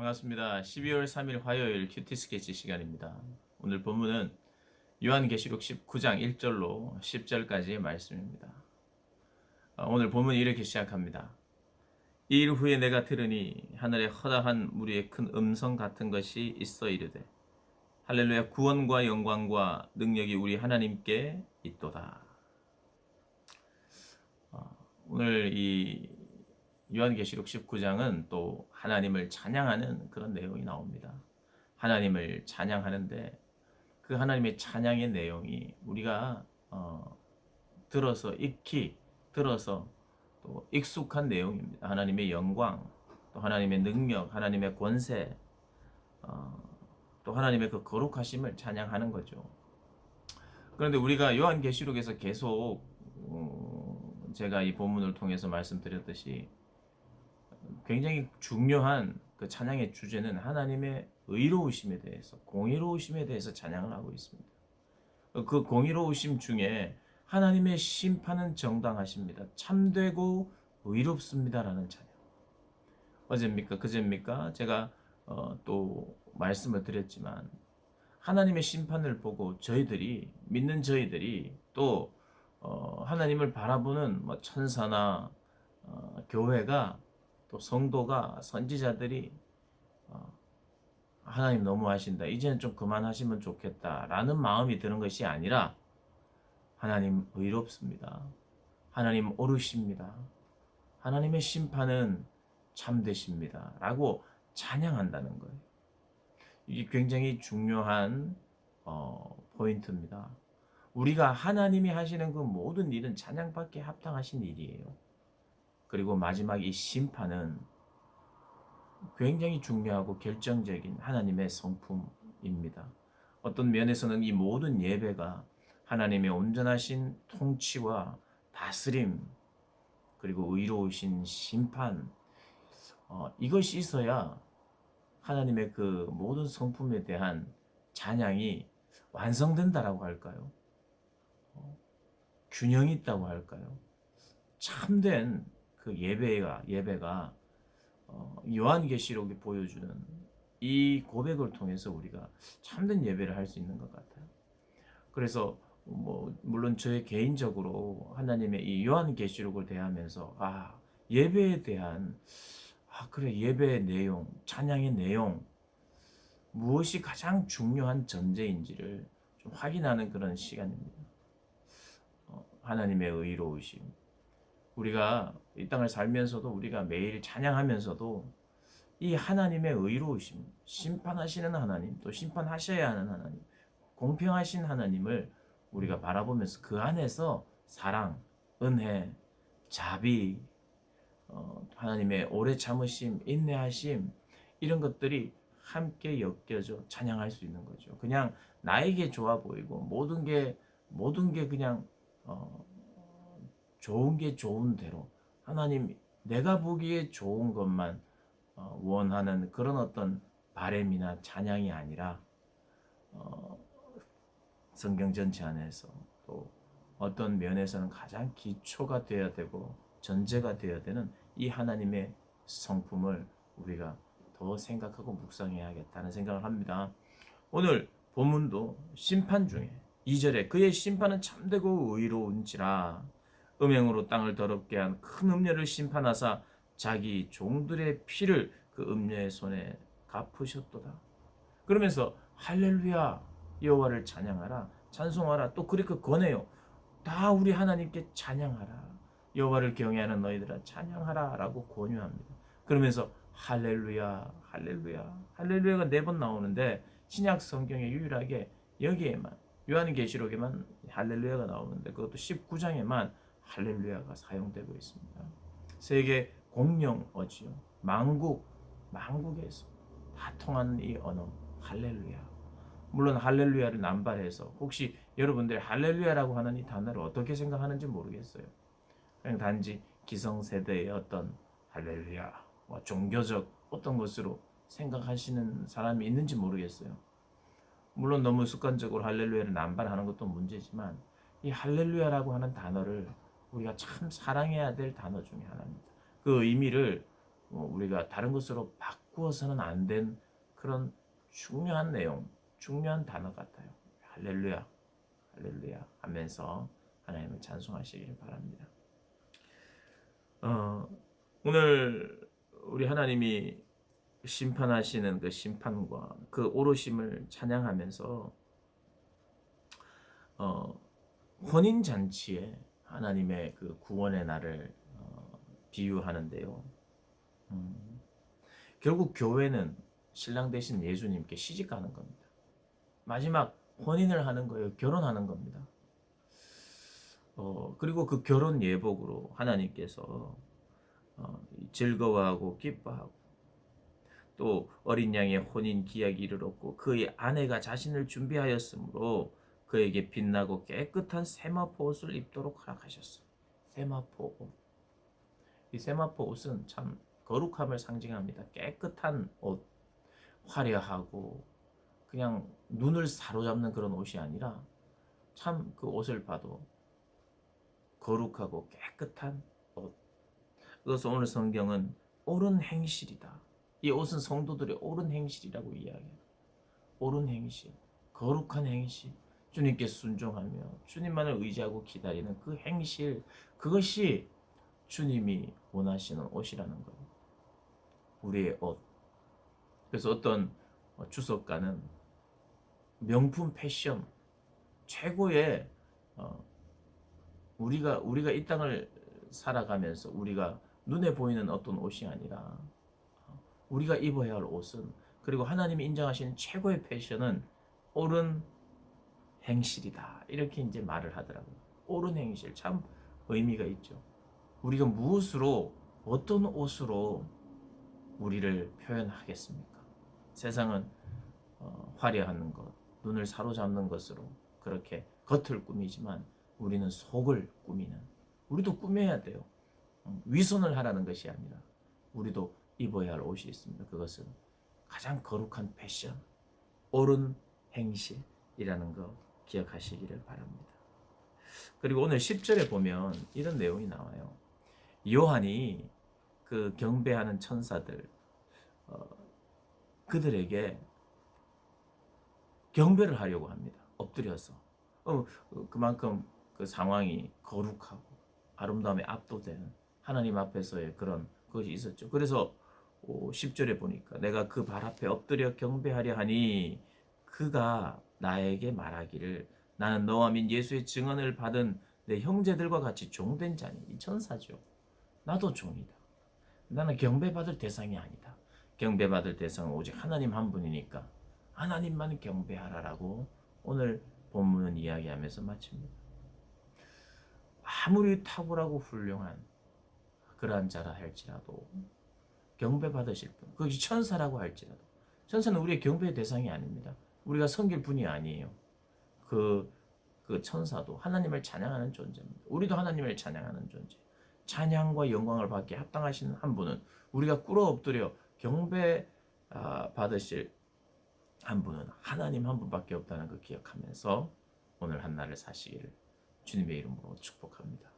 반갑습니다. 12월 3일 화요일 큐티 스케치 시간입니다. 오늘 본문은 요한계시록 19장 1절로 10절까지의 말씀입니다. 오늘 본문이 이렇게 시작합니다. 이 일 후에 내가 들으니 하늘에 허다한 무리의 큰 음성 같은 것이 있어 이르되 할렐루야, 구원과 영광과 능력이 우리 하나님께 있도다. 오늘 이 요한계시록 19장은 또 하나님을 찬양하는 그런 내용이 나옵니다. 하나님을 찬양하는데 그 하나님의 찬양의 내용이 우리가 들어서 익히 들어서 또 익숙한 내용입니다. 하나님의 영광, 또 하나님의 능력, 하나님의 권세, 또 하나님의 그 거룩하심을 찬양하는 거죠. 그런데 우리가 요한계시록에서 계속 제가 이 본문을 통해서 말씀드렸듯이 굉장히 중요한 그 찬양의 주제는 하나님의 의로우심에 대해서, 공의로우심에 대해서 찬양을 하고 있습니다. 그 공의로우심 중에 하나님의 심판은 정당하십니다. 참되고 의롭습니다라는 찬양. 어제입니까? 그제입니까? 제가 또 말씀을 드렸지만 하나님의 심판을 보고 저희들이 믿는 저희들이 또 하나님을 바라보는 뭐 천사나 교회가 또 성도가 선지자들이 하나님 너무하신다, 이제는 좀 그만하시면 좋겠다라는 마음이 드는 것이 아니라 하나님 의롭습니다, 하나님 옳으십니다, 하나님의 심판은 참되십니다 라고 찬양한다는 거예요. 이게 굉장히 중요한 포인트입니다. 우리가 하나님이 하시는 그 모든 일은 찬양받기에 합당하신 일이에요. 그리고 마지막 이 심판은 굉장히 중요하고 결정적인 하나님의 성품입니다. 어떤 면에서는 이 모든 예배가 하나님의 온전하신 통치와 다스림, 그리고 의로우신 심판, 이것이 있어야 하나님의 그 모든 성품에 대한 찬양이 완성된다라고 할까요? 균형이 있다고 할까요? 참된 그 예배가 요한계시록이 보여주는 이 고백을 통해서 우리가 참된 예배를 할 수 있는 것 같아요. 그래서 물론 저의 개인적으로 하나님의 이 요한계시록을 대하면서 예배에 대한 그래, 예배의 내용, 찬양의 내용, 무엇이 가장 중요한 전제인지를 좀 확인하는 그런 시간입니다. 하나님의 의로우심, 우리가 이 땅을 살면서도 우리가 매일 찬양하면서도 이 하나님의 의로우심, 심판하시는 하나님, 또 심판하셔야 하는 하나님, 공평하신 하나님을 우리가 바라보면서 그 안에서 사랑, 은혜, 자비, 하나님의 오래 참으심, 인내하심, 이런 것들이 함께 엮여져 찬양할 수 있는 거죠. 그냥 나에게 좋아 보이고 모든 게 그냥 좋은 게 좋은 대로 하나님, 내가 보기에 좋은 것만 원하는 그런 어떤 바램이나 찬양이 아니라 성경 전체 안에서 또 어떤 면에서는 가장 기초가 되어야 되고 전제가 되어야 되는 이 하나님의 성품을 우리가 더 생각하고 묵상해야겠다는 생각을 합니다. 오늘 본문도 심판 중에 2절에 그의 심판은 참되고 의로운지라 음행으로 땅을 더럽게 한 큰 음녀를 심판하사 자기 종들의 피를 그 음녀의 손에 갚으셨도다. 그러면서 할렐루야, 여호와를 찬양하라, 찬송하라, 또 그렇게 권해요. 다 우리 하나님께 찬양하라, 여호와를 경외하는 너희들아 찬양하라 라고 권유합니다. 그러면서 할렐루야, 할렐루야, 할렐루야가 4번 나오는데 신약 성경에 유일하게 여기에만, 요한계시록에만 할렐루야가 나오는데 그것도 19장에만 할렐루야가 사용되고 있습니다. 세계 공용어지요. 만국에서 다 통하는 이 언어 할렐루야. 물론 할렐루야를 남발해서 혹시 여러분들이 할렐루야라고 하는 이 단어를 어떻게 생각하는지 모르겠어요. 그냥 단지 기성세대의 어떤 할렐루야, 종교적 어떤 것으로 생각하시는 사람이 있는지 모르겠어요. 물론 너무 습관적으로 할렐루야를 남발하는 것도 문제지만 이 할렐루야라고 하는 단어를 우리가 참 사랑해야 될 단어 중에 하나입니다. 그 의미를 우리가 다른 것으로 바꾸어서는 안 된 그런 중요한 내용, 중요한 단어 같아요. 할렐루야, 할렐루야 하면서 하나님을 찬송하시기를 바랍니다. 오늘 우리 하나님이 심판하시는 그 심판과 그 오르심을 찬양하면서 혼인 잔치에 하나님의 그 구원의 날을 비유하는데요. 결국 교회는 신랑 되신 예수님께 시집가는 겁니다. 마지막 혼인을 하는 거예요. 결혼하는 겁니다. 그리고 그 결혼 예복으로 하나님께서 즐거워하고 기뻐하고 또 어린 양의 혼인 기약이 이르렀고 그의 아내가 자신을 준비하였으므로 그에게 빛나고 깨끗한 세마포 옷을 입도록 허락하셨어요. 세마포 옷. 이 세마포 옷은 참 거룩함을 상징합니다. 깨끗한 옷, 화려하고 그냥 눈을 사로잡는 그런 옷이 아니라 참 그 옷을 봐도 거룩하고 깨끗한 옷. 그래서 오늘 성경은 옳은 행실이다. 이 옷은 성도들의 옳은 행실이라고 이야기해요. 옳은 행실, 거룩한 행실, 주님께 순종하며 주님만을 의지하고 기다리는 그 행실, 그것이 주님이 원하시는 옷이라는 거예요. 우리의 옷. 그래서 어떤 주석가는 명품 패션, 최고의 우리가 이 땅을 살아가면서 우리가 눈에 보이는 어떤 옷이 아니라 우리가 입어야 할 옷은, 그리고 하나님이 인정하시는 최고의 패션은 옳은 행실이다. 이렇게 이제 말을 하더라고요. 옳은 행실 참 의미가 있죠. 우리가 무엇으로 어떤 옷으로 우리를 표현하겠습니까? 세상은 화려한 것, 눈을 사로잡는 것으로 그렇게 겉을 꾸미지만 우리는 속을 꾸미는, 우리도 꾸며야 돼요. 위선을 하라는 것이 아니라 우리도 입어야 할 옷이 있습니다. 그것은 가장 거룩한 패션, 옳은 행실이라는 거 기억하시기를 바랍니다. 그리고 오늘 10절에 보면 이런 내용이 나와요. 요한이 그 경배하는 천사들, 그들에게 경배를 하려고 합니다. 엎드려서. 그만큼 그 상황이 거룩하고 아름다움에 압도되는 하나님 앞에서의 그런 것이 있었죠. 그래서 10절에 보니까 내가 그 발 앞에 엎드려 경배하려 하니 그가 나에게 말하기를 나는 너와 민 예수의 증언을 받은 내 형제들과 같이 종된 자니. 이 천사죠. 나도 종이다. 나는 경배받을 대상이 아니다. 경배받을 대상은 오직 하나님 한 분이니까 하나님만 경배하라라고 오늘 본문은 이야기하면서 마칩니다. 아무리 탁월하고 훌륭한 그러한 자라 할지라도 경배받으실 분, 그것이 천사라고 할지라도 천사는 우리의 경배의 대상이 아닙니다. 우리가 섬길 분이 아니에요. 그 천사도 하나님을 찬양하는 존재입니다. 우리도 하나님을 찬양하는 존재. 찬양과 영광을 받게 합당하신 한 분은, 우리가 꿇어 엎드려 경배 받으실 한 분은 하나님 한 분밖에 없다는 걸 기억하면서 오늘 한 날을 사시기를 주님의 이름으로 축복합니다.